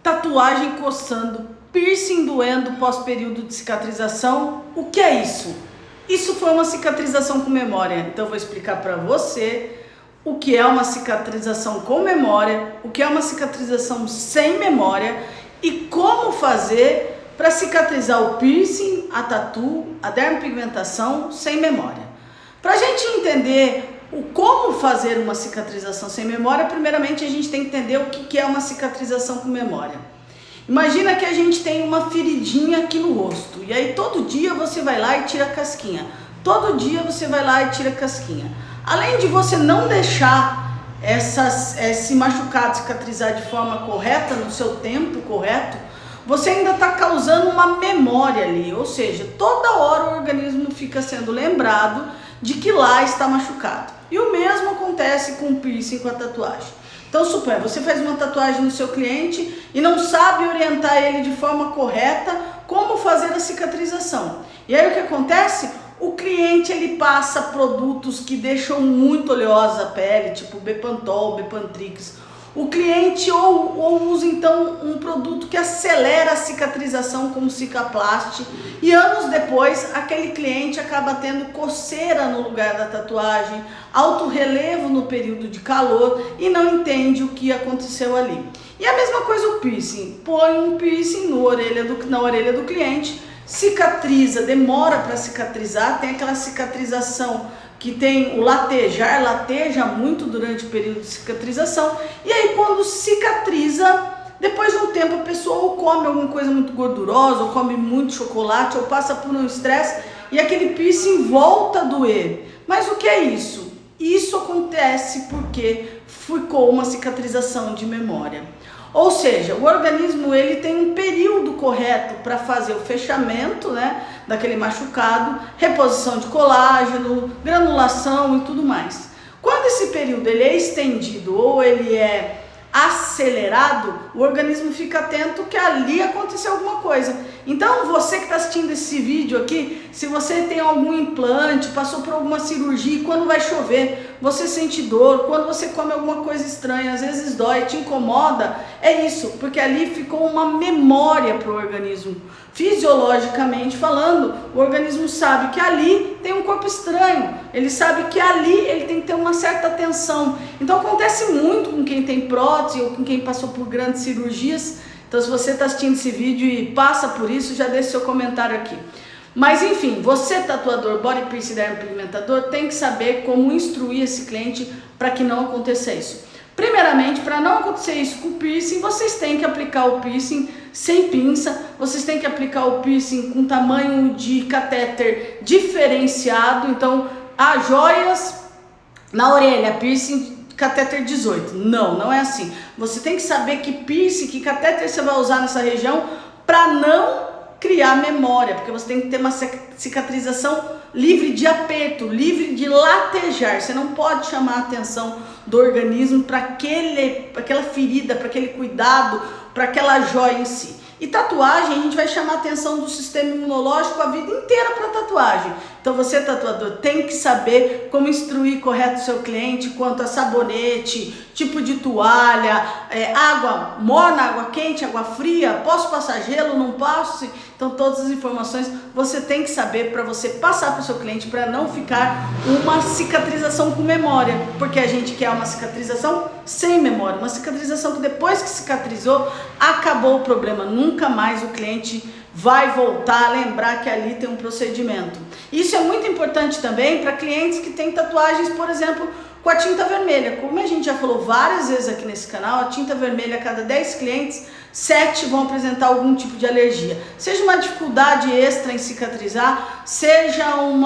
tatuagem coçando, piercing doendo pós-período de cicatrização. O que é isso? Isso foi uma cicatrização com memória. Então eu vou explicar para você o que é uma cicatrização com memória, o que é uma cicatrização sem memória e como fazer para cicatrizar o piercing, a tatu, a dermopigmentação sem memória. Para a gente entender o como fazer uma cicatrização sem memória, primeiramente a gente tem que entender o que é uma cicatrização com memória. Imagina que a gente tem uma feridinha aqui no rosto, e aí todo dia você vai lá e tira a casquinha. Todo dia você vai lá e tira a casquinha. Além de você não deixar esse machucado cicatrizar de forma correta, no seu tempo correto, você ainda está causando uma memória ali, ou seja, toda hora o organismo fica sendo lembrado de que lá está machucado. E o mesmo acontece com o piercing, com a tatuagem. Então suponha, você faz uma tatuagem no seu cliente e não sabe orientar ele de forma correta como fazer a cicatrização. E aí o que acontece? O cliente ele passa produtos que deixam muito oleosa a pele, tipo Bepantol, Bepantrix. O cliente ou usa então um produto que acelera a cicatrização como Cicaplast, e anos depois aquele cliente acaba tendo coceira no lugar da tatuagem, alto relevo no período de calor e não entende o que aconteceu ali. E a mesma coisa o piercing, põe um piercing na orelha do cliente, cicatriza, demora para cicatrizar, tem aquela cicatrização que tem o latejar, lateja muito durante o período de cicatrização, e aí quando cicatriza, depois de um tempo a pessoa ou come alguma coisa muito gordurosa, ou come muito chocolate, ou passa por um estresse, e aquele piercing volta a doer. Mas o que é isso? Isso acontece porque ficou uma cicatrização de memória. Ou seja, o organismo ele tem um período correto para fazer o fechamento, né, daquele machucado, reposição de colágeno, granulação e tudo mais. Quando esse período ele é estendido ou ele é acelerado, o organismo fica atento que ali aconteceu alguma coisa. Então você que está assistindo esse vídeo aqui, se você tem algum implante, passou por alguma cirurgia, quando vai chover, você sente dor, quando você come alguma coisa estranha, às vezes dói, te incomoda, é isso, porque ali ficou uma memória para o organismo. Fisiologicamente falando, o organismo sabe que ali tem um corpo estranho, ele sabe que ali ele tem que ter uma certa atenção. Então acontece muito com quem tem prótese ou com quem passou por grandes cirurgias. Então se você está assistindo esse vídeo e passa por isso, já deixe seu comentário aqui. Mas enfim, você tatuador, body piercing, dermopigmentador, tem que saber como instruir esse cliente para que não aconteça isso. Primeiramente, para não acontecer isso com o piercing, vocês têm que aplicar o piercing sem pinça, vocês têm que aplicar o piercing com tamanho de catéter diferenciado. Então, há joias na orelha, piercing catéter 18. Não é assim. Você tem que saber que piercing, que catéter você vai usar nessa região para não criar memória, porque você tem que ter uma cicatrização livre de aperto, livre de latejar. Você não pode chamar a atenção do organismo para aquela ferida, para aquele cuidado, para aquela joia em si. E tatuagem, a gente vai chamar a atenção do sistema imunológico a vida inteira para tatuagem. Então você, tatuador, tem que saber como instruir correto o seu cliente quanto a sabonete, tipo de toalha, água morna, água quente, água fria, posso passar gelo, não posso? Então todas as informações você tem que saber para você passar para o seu cliente, para não ficar uma cicatrização com memória, porque a gente quer uma cicatrização sem memória, uma cicatrização que depois que cicatrizou, acabou o problema, nunca mais o cliente vai voltar a lembrar que ali tem um procedimento. Isso é muito importante também para clientes que têm tatuagens, por exemplo, com a tinta vermelha. Como a gente já falou várias vezes aqui nesse canal, a tinta vermelha, a cada 10 clientes, 7 vão apresentar algum tipo de alergia. Seja uma dificuldade extra em cicatrizar, seja um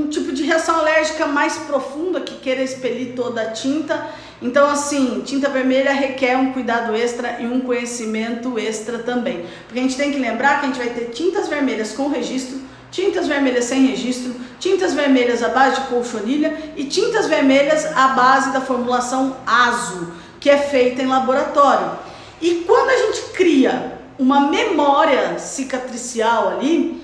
tipo de reação alérgica mais profunda que queira expelir toda a tinta. Então assim, tinta vermelha requer um cuidado extra e um conhecimento extra também. Porque a gente tem que lembrar que a gente vai ter tintas vermelhas com registro, tintas vermelhas sem registro, tintas vermelhas à base de colchonilha e tintas vermelhas à base da formulação ASO, que é feita em laboratório. E quando a gente cria uma memória cicatricial ali,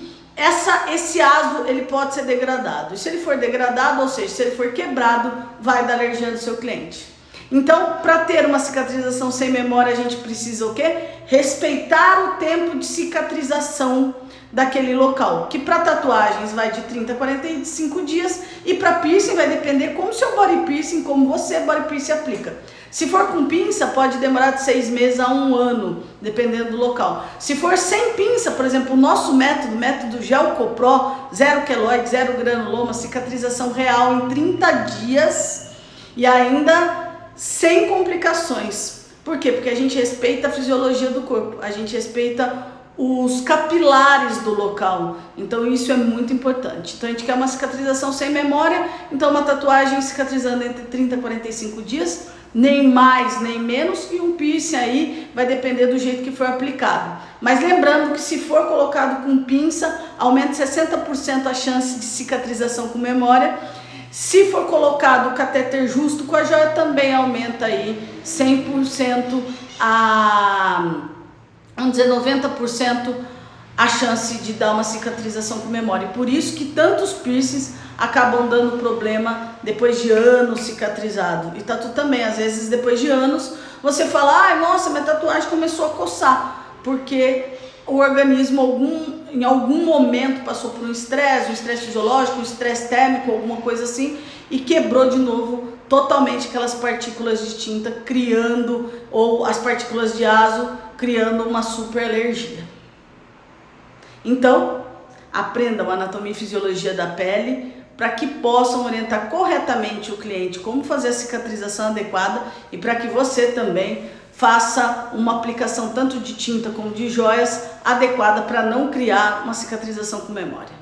esse ASO ele pode ser degradado. E se ele for degradado, ou seja, se ele for quebrado, vai dar alergia no seu cliente. Então, para ter uma cicatrização sem memória, a gente precisa o quê? Respeitar o tempo de cicatrização daquele local, que para tatuagens vai de 30 a 45 dias e para piercing vai depender como seu body piercing, como você body piercing aplica. Se for com pinça, pode demorar de 6 meses a 1 ano, dependendo do local. Se for sem pinça, por exemplo, o nosso método Gelcopro, 0 queloide, 0 granuloma, cicatrização real em 30 dias e ainda sem complicações. Por quê? Porque a gente respeita a fisiologia do corpo, a gente respeita os capilares do local, então isso é muito importante. Então a gente quer uma cicatrização sem memória, então uma tatuagem cicatrizando entre 30 a 45 dias, nem mais nem menos, e um piercing aí vai depender do jeito que for aplicado. Mas lembrando que se for colocado com pinça, aumenta 60% a chance de cicatrização com memória. Se for colocado o catéter justo com a joia, também aumenta aí 100% vamos dizer 90% a chance de dar uma cicatrização com memória. E por isso que tantos piercings acabam dando problema depois de anos cicatrizado. E tatu também, às vezes depois de anos, você fala, ai, nossa, minha tatuagem começou a coçar, porque o organismo em algum momento passou por um estresse fisiológico, um estresse térmico, alguma coisa assim, e quebrou de novo totalmente aquelas partículas de tinta, criando, ou as partículas de azo, criando uma super alergia. Então, aprendam a anatomia e fisiologia da pele para que possam orientar corretamente o cliente como fazer a cicatrização adequada e para que você também faça uma aplicação tanto de tinta como de joias adequada para não criar uma cicatrização com memória.